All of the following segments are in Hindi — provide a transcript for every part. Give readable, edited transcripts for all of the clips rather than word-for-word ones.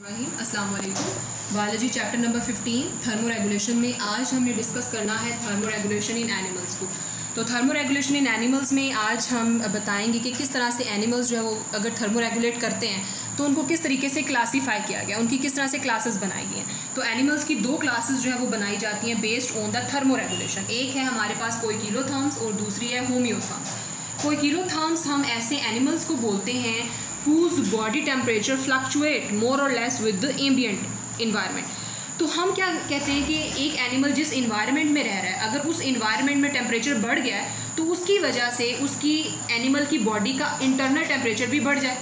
अस्सलाम वालेकुम। Biology chapter number 15 thermo regulation में आज हमने डिस्कस करना है थर्मो रेगुलेशन इन एनिमल्स को। तो थर्मो रेगुलेशन इन एनिमल्स में आज हम बताएंगे कि किस तरह से एनिमल्स जो है वो अगर थर्मो रेगुलेट करते हैं तो उनको किस तरीके से क्लासीफाई किया गया, उनकी किस तरह से क्लासेस बनाई गई हैं। तो एनिमल्स की दो क्लासेस जो है वो बनाई जाती हैं based on the thermo regulation. एक है हमारे पास कोइकिलोथर्म्स और दूसरी है होम्योथर्म्स। कोइकिलोथर्म्स हम ऐसे एनिमल्स को बोलते हैं whose body temperature fluctuate more or less with the ambient environment। तो हम क्या कहते हैं कि एक एनिमल जिस इन्वायरमेंट में रह रहा है, अगर उस इन्वायरमेंट में टेम्परेचर बढ़ गया है तो उसकी वजह से उसकी एनिमल की बॉडी का इंटरनल टेम्परेचर भी बढ़ जाए।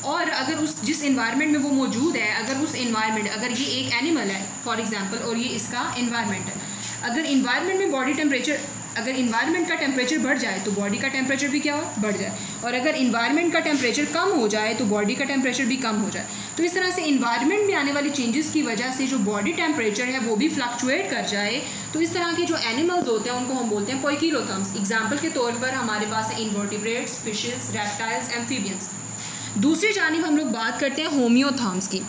और अगर उस जिस इन्वायरमेंट में वो मौजूद है, अगर उस इन्वायरमेंट, अगर ये एक एनिमल है फॉर एग्जांपल और ये इसका इन्वायरमेंट है, अगर इन्वायरमेंट में बॉडी टेम्परेचर, अगर इन्वायरमेंट का टेम्परेचर बढ़ जाए तो बॉडी का टेम्परेचर भी क्या हो, बढ़ जाए। और अगर इन्वायरमेंट का टेम्परेचर कम हो जाए तो बॉडी का टेम्परेचर भी कम हो जाए। तो इस तरह से इन्वायरमेंट में आने वाली चेंजेस की वजह से जो बॉडी टेम्परेचर है वो भी फ्लक्चुएट कर जाए। तो इस तरह के जो एनिमल्स होते हैं उनको हम बोलते हैं कोइकिलोथर्म्स। एग्जाम्पल के तौर पर हमारे पास है इन्वर्टिब्रेट्स, फिशेस, रेप्टाइल्स, एम्फीबियंस। दूसरी जानिब हम लोग बात करते हैं होम्योथर्म्स की।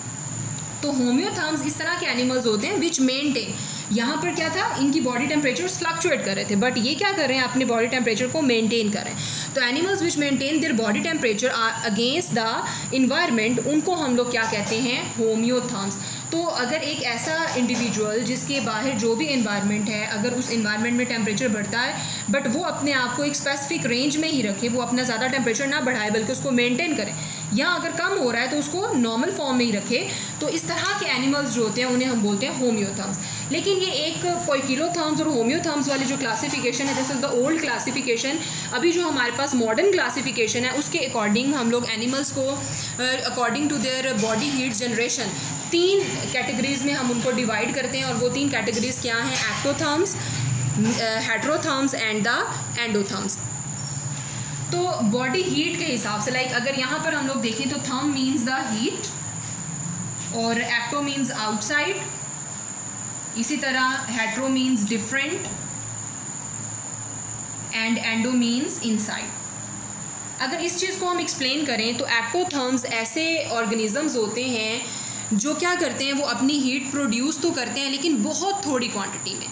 तो होम्योथर्म्स इस तरह के एनिमल्स होते हैं विच मेंटेन, यहाँ पर क्या था, इनकी बॉडी टेम्परेचर फ्लक्चुएट कर रहे थे, बट ये क्या कर रहे हैं, अपने बॉडी टेम्परेचर को मेंटेन कर रहे हैं। तो animals which maintain their body temperature against the environment, उनको हम लोग क्या कहते हैं, होम्योथर्म्स। तो अगर एक ऐसा इंडिविजुअल जिसके बाहर जो भी इन्वायरमेंट है, अगर उस इन्वायरमेंट में टेम्परेचर बढ़ता है बट वो अपने आप को एक स्पेसिफिक रेंज में ही रखे, वो अपना ज़्यादा टेम्परेचर ना बढ़ाए बल्कि उसको मेंटेन करे, या अगर कम हो रहा है तो उसको नॉर्मल फॉर्म में ही रखे, तो इस तरह के एनिमल्स जो होते हैं उन्हें हम बोलते हैं होम्योथर्म्स। लेकिन ये एक कोइकिलोथर्म्स और होम्योथर्म्स वाली जो क्लासिफिकेशन है, this is the old classification. अभी जो हमारे पास मॉडर्न क्लासिफिकेशन है उसके अकॉर्डिंग हम लोग एनिमल्स को according to their body heat generation 3 categories में हम उनको डिवाइड करते हैं। और वो 3 कैटेगरीज़ क्या हैं, एक्टोथर्म्स, हेटेरोथर्म्स एंड द एंडोथर्म्स। तो बॉडी हीट के हिसाब से, लाइक अगर यहाँ पर हम लोग देखें तो थर्म मीन्स द हीट और एक्टो मीन्स आउटसाइड, इसी तरह hetero means different and endo means inside. अगर इस चीज़ को हम एक्सप्लेन करें तो एक्टोथर्म्स ऐसे ऑर्गेनिजम्स होते हैं जो क्या करते हैं, वो अपनी हीट प्रोड्यूस तो करते हैं लेकिन बहुत थोड़ी क्वांटिटी में।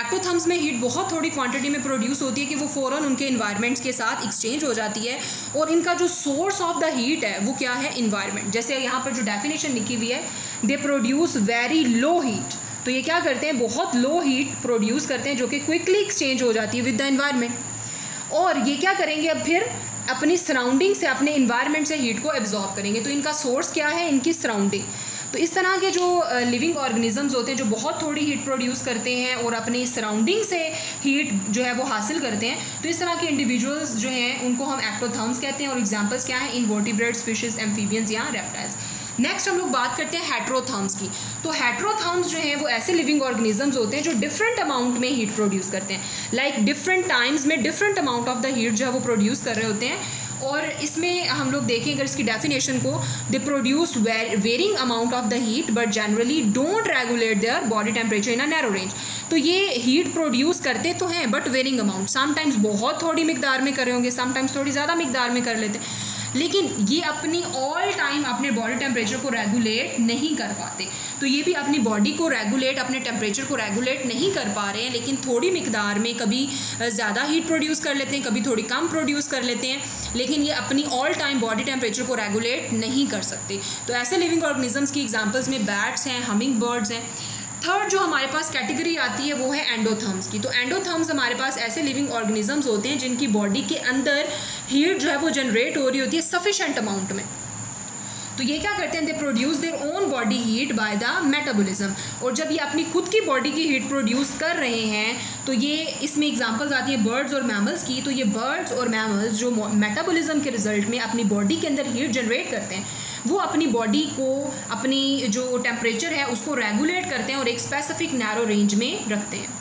एक्टोथर्म्स में हीट बहुत थोड़ी क्वांटिटी में प्रोड्यूस होती है कि वो फ़ौरन उनके इन्वायरमेंट्स के साथ एक्सचेंज हो जाती है। और इनका जो सोर्स ऑफ द हीट है वो क्या है, इन्वायरमेंट। जैसे यहाँ पर जो डेफिनेशन लिखी हुई है, they produce very low heat. तो ये क्या करते हैं, बहुत लो हीट प्रोड्यूस करते हैं जो कि क्विकली एक्सचेंज हो जाती है विद द इन्वायरमेंट। और ये क्या करेंगे, अब फिर अपनी सराउंडिंग से, अपने इन्वायरमेंट से हीट को एब्जॉर्ब करेंगे। तो इनका सोर्स क्या है, इनकी सराउंडिंग। तो इस तरह के जो लिविंग ऑर्गेनिजम्स होते हैं जो बहुत थोड़ी हीट प्रोड्यूस करते हैं और अपनी सराउंडिंग से हीट जो है वो हासिल करते हैं, तो इस तरह के इंडिविजुअल्स जो हैं उनको हम एक्टोथर्म्स कहते हैं। और एग्जांपल्स क्या हैं, इन्वर्टिब्रेट्स, फिशेस, एम्फीबियंस या रेप्टाइल्स। नेक्स्ट हम लोग बात करते हैं हेटेरोथर्म्स की। तो हेटेरोथर्म्स जो हैं वो ऐसे लिविंग ऑर्गेनिजम्स होते हैं जो डिफरेंट अमाउंट में हीट प्रोड्यूस करते हैं, लाइक डिफरेंट टाइम्स में different amount of the heat जो है वो प्रोड्यूस कर रहे होते हैं। और इसमें हम लोग देखें अगर इसकी डेफिनेशन को, they produce varying amount of the heat but generally don't regulate their body temperature in a narrow range. तो ये हीट प्रोड्यूस करते तो हैं बट वेरिंग अमाउंट, समटाइम्स बहुत थोड़ी मिकदार में कर रहे होंगे, समटाइम्स थोड़ी ज़्यादा मिकदार में कर लेते हैं, लेकिन ये अपनी ऑल टाइम अपने बॉडी टेम्परेचर को रेगुलेट नहीं कर पाते। तो ये भी अपनी बॉडी को रेगुलेट, अपने टेम्परेचर को रेगुलेट नहीं कर पा रहे हैं, लेकिन थोड़ी मिकदार में कभी ज़्यादा हीट प्रोड्यूस कर लेते हैं, कभी थोड़ी कम प्रोड्यूस कर लेते हैं, लेकिन ये अपनी ऑल टाइम बॉडी टेम्परेचर को रेगुलेट नहीं कर सकते। तो ऐसे लिविंग ऑर्गेनिजम्स की एग्जांपल्स में बैट्स हैं, हमिंग बर्ड्स हैं। थर्ड जो हमारे पास कैटेगरी आती है वो है एंडोथर्म्स की। तो एंडोथर्म्स हमारे पास ऐसे लिविंग ऑर्गेनिजम्स होते हैं जिनकी बॉडी के अंदर हीट जो है वो जनरेट हो रही होती है सफिशेंट अमाउंट में। तो ये क्या करते हैं, they produce their own body heat by the metabolism. और जब ये अपनी खुद की बॉडी की हीट प्रोड्यूस कर रहे हैं तो ये, इसमें एग्जांपल्स आती है बर्ड्स और मैमल्स की। तो ये बर्ड्स और मैमल्स जो मेटाबॉलिज्म के रिजल्ट में अपनी बॉडी के अंदर हीट जनरेट करते हैं, वो अपनी बॉडी को, अपनी जो टेम्परेचर है उसको रेगुलेट करते हैं और एक स्पेसिफिक नैरो रेंज में रखते हैं।